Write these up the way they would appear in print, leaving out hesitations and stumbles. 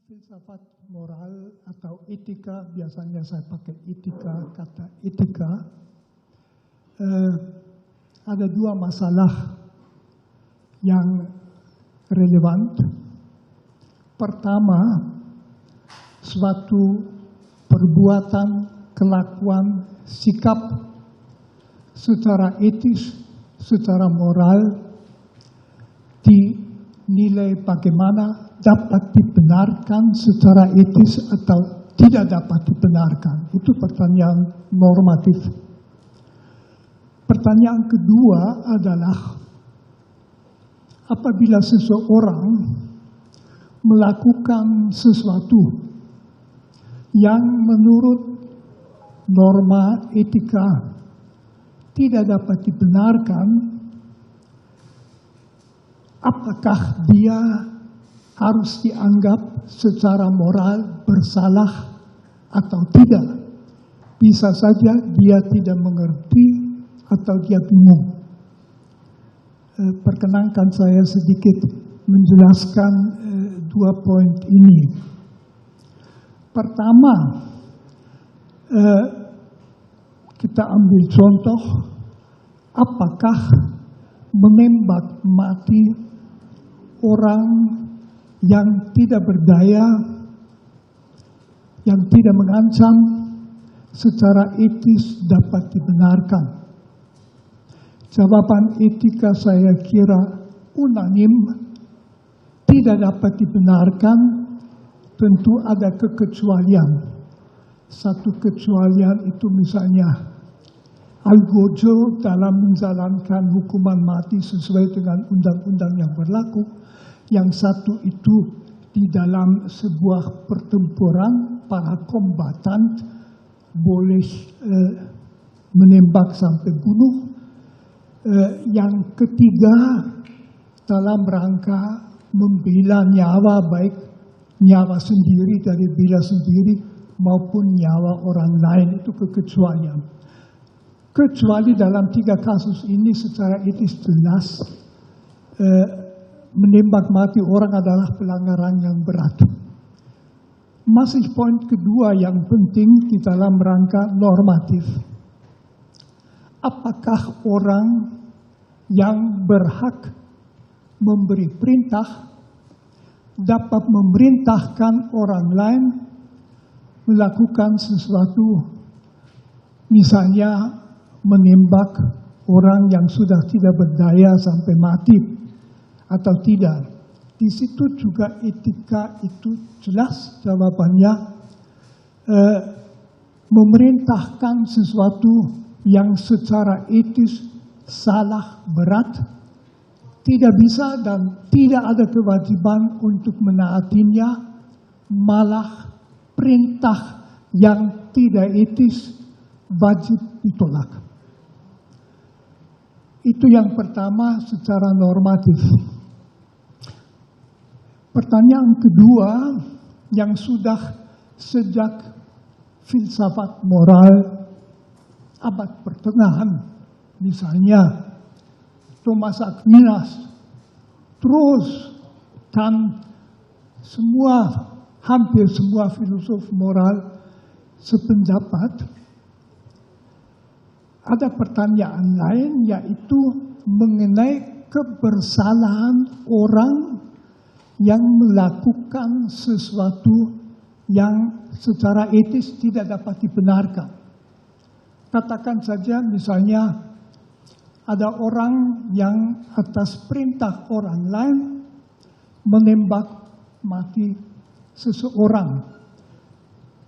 Filsafat moral atau etika, biasanya saya pakai etika, kata etika. Ada dua masalah yang relevan. Pertama, suatu perbuatan, kelakuan, sikap secara etis, secara moral dinilai bagaimana dapat dibenarkan secara etis atau tidak dapat dibenarkan. Itu pertanyaan normatif. Pertanyaan kedua adalah apabila seseorang melakukan sesuatu yang menurut norma etika tidak dapat dibenarkan, apakah dia harus dianggap secara moral bersalah atau tidak? Bisa saja dia tidak mengerti atau dia bingung. Perkenankan saya sedikit menjelaskan dua poin ini. Pertama, kita ambil contoh, apakah menembak mati orang yang tidak berdaya, yang tidak mengancam, secara etis dapat dibenarkan? Jawaban etika saya kira unanim, tidak dapat dibenarkan. Tentu ada kekecualian. Satu kecualian itu misalnya Algojo dalam menjalankan hukuman mati sesuai dengan undang-undang yang berlaku. Yang satu itu di dalam sebuah pertempuran para kombatan boleh menembak sampai bunuh. Yang ketiga dalam rangka membela nyawa, baik nyawa sendiri dari bela sendiri maupun nyawa orang lain, itu kekecualian. Kecuali dalam tiga kasus ini secara etis jelas menembak mati orang adalah pelanggaran yang berat. Masih poin kedua yang penting di dalam rangka normatif. Apakah orang yang berhak memberi perintah dapat memerintahkan orang lain melakukan sesuatu, misalnya menembak orang yang sudah tidak berdaya sampai mati atau tidak? Di situ juga etika itu jelas jawabannya, memerintahkan sesuatu yang secara etis salah berat, tidak bisa dan tidak ada kewajiban untuk menaatinya, malah perintah yang tidak etis wajib ditolak. Itu yang pertama secara normatif. Pertanyaan kedua yang sudah sejak filsafat moral abad pertengahan, misalnya Thomas Aquinas, terus dan hampir semua filosof moral sependapat, ada pertanyaan lain yaitu mengenai kebersalahan orang yang melakukan sesuatu yang secara etis tidak dapat dibenarkan. Katakan saja misalnya ada orang yang atas perintah orang lain menembak mati seseorang.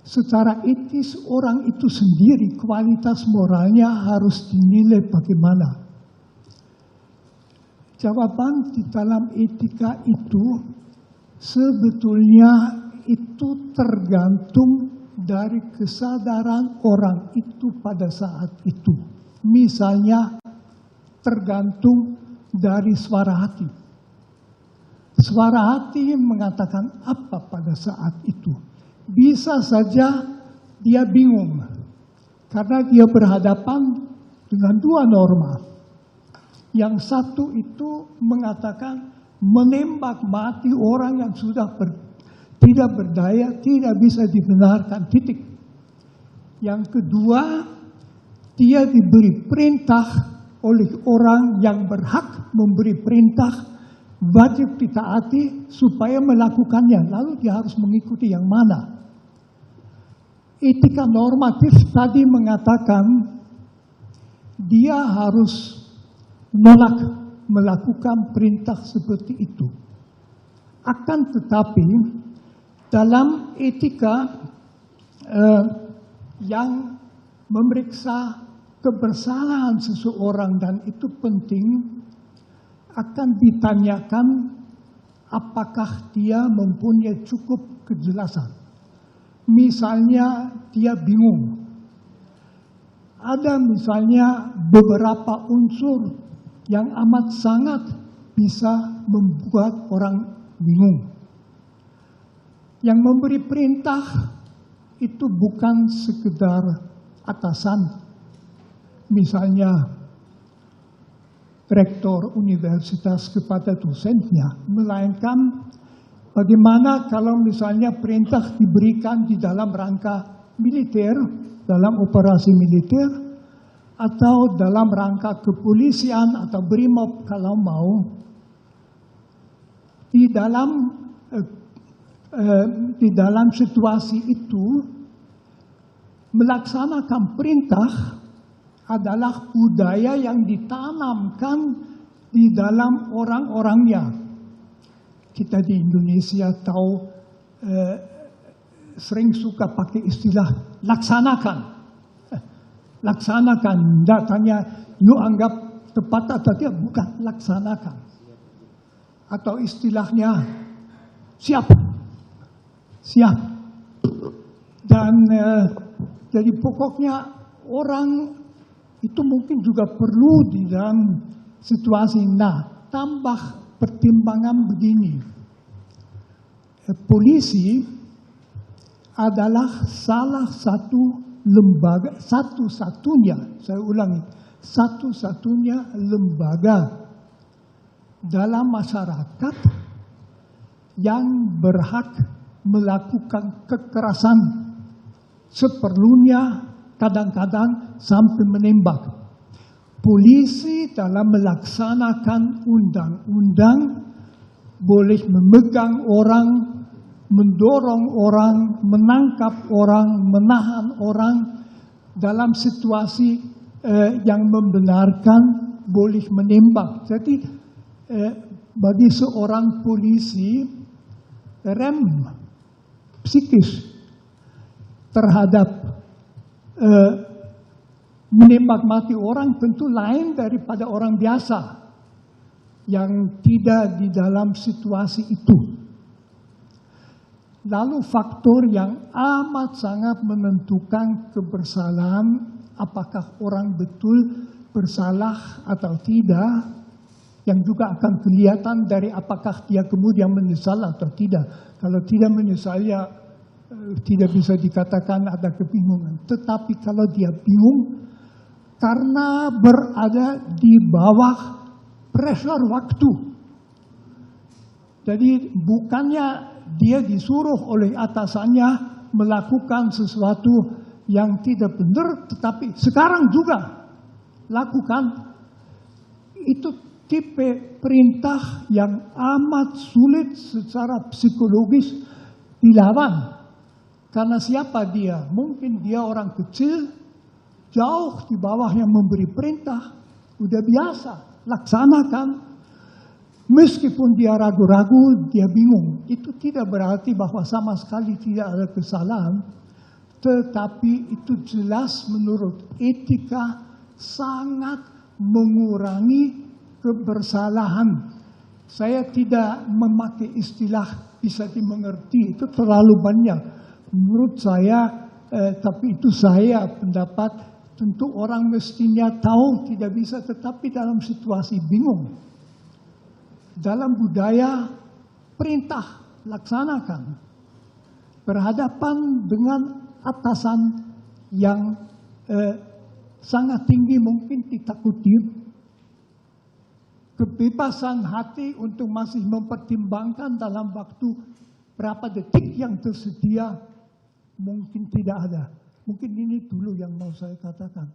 Secara etis orang itu sendiri kualitas moralnya harus dinilai bagaimana. Jawaban di dalam etika itu sebetulnya itu tergantung dari kesadaran orang itu pada saat itu. Misalnya tergantung dari suara hati. Suara hati mengatakan apa pada saat itu? Bisa saja dia bingung karena dia berhadapan dengan dua norma. Yang satu itu mengatakan menembak mati orang yang sudah tidak berdaya, tidak bisa dibenarkan, titik. Yang kedua, dia diberi perintah oleh orang yang berhak memberi perintah, wajib ditaati supaya melakukannya. Lalu dia harus mengikuti yang mana? Etika normatif tadi mengatakan dia harus menolak melakukan perintah seperti itu. Akan tetapi dalam etika yang memeriksa kebersalahan seseorang, dan itu penting, akan ditanyakan apakah dia mempunyai cukup kejelasan. Misalnya dia bingung. Ada misalnya beberapa unsur yang amat sangat bisa membuat orang bingung. Yang memberi perintah itu bukan sekedar atasan. Misalnya rektor universitas kepada dosennya, melainkan bagaimana kalau misalnya perintah diberikan di dalam rangka militer, dalam operasi militer, atau dalam rangka kepolisian atau BRIMOB kalau mau. Di dalam situasi itu, melaksanakan perintah adalah budaya yang ditanamkan di dalam orang-orangnya. Kita di Indonesia tahu sering suka pakai istilah laksanakan. Laksanakan, datanya you anggap tepat atau tidak, bukan, laksanakan. Atau istilahnya siap. Siap. Dan jadi pokoknya orang itu mungkin juga perlu di dalam situasi. Nah, tambah pertimbangan begini. Polisi adalah salah satu lembaga, satu-satunya, saya ulangi, satu-satunya lembaga dalam masyarakat yang berhak melakukan kekerasan seperlunya, kadang-kadang sampai menembak. Polisi dalam melaksanakan undang-undang boleh memegang orang, mendorong orang, menangkap orang, menahan orang dalam situasi yang membenarkan, boleh menembak. Jadi bagi seorang polisi, rem psikis terhadap menembak mati orang tentu lain daripada orang biasa yang tidak di dalam situasi itu. Lalu faktor yang amat sangat menentukan kebersalahan, apakah orang betul bersalah atau tidak, yang juga akan kelihatan dari apakah dia kemudian menyesal atau tidak. Kalau tidak menyesal, ya tidak bisa dikatakan ada kebingungan. Tetapi kalau dia bingung karena berada di bawah pressure waktu. Jadi bukannya dia disuruh oleh atasannya melakukan sesuatu yang tidak benar, tetapi sekarang juga lakukan. Itu tipe perintah yang amat sulit secara psikologis dilawan. Karena siapa dia? Mungkin dia orang kecil, jauh di bawah yang memberi perintah. Udah biasa, laksanakan. Meskipun dia ragu-ragu, dia bingung. Itu tidak berarti bahwa sama sekali tidak ada kesalahan. Tetapi itu jelas menurut etika sangat mengurangi kebersalahan. Saya tidak memakai istilah bisa dimengerti, itu terlalu banyak. Menurut saya, tapi itu saya pendapat, tentu orang mestinya tahu tidak bisa, tetapi dalam situasi bingung. Dalam budaya perintah, laksanakan. Berhadapan dengan atasan yang sangat tinggi mungkin ditakuti. Kebebasan hati untuk masih mempertimbangkan dalam waktu berapa detik yang tersedia mungkin tidak ada. Mungkin ini dulu yang mau saya katakan.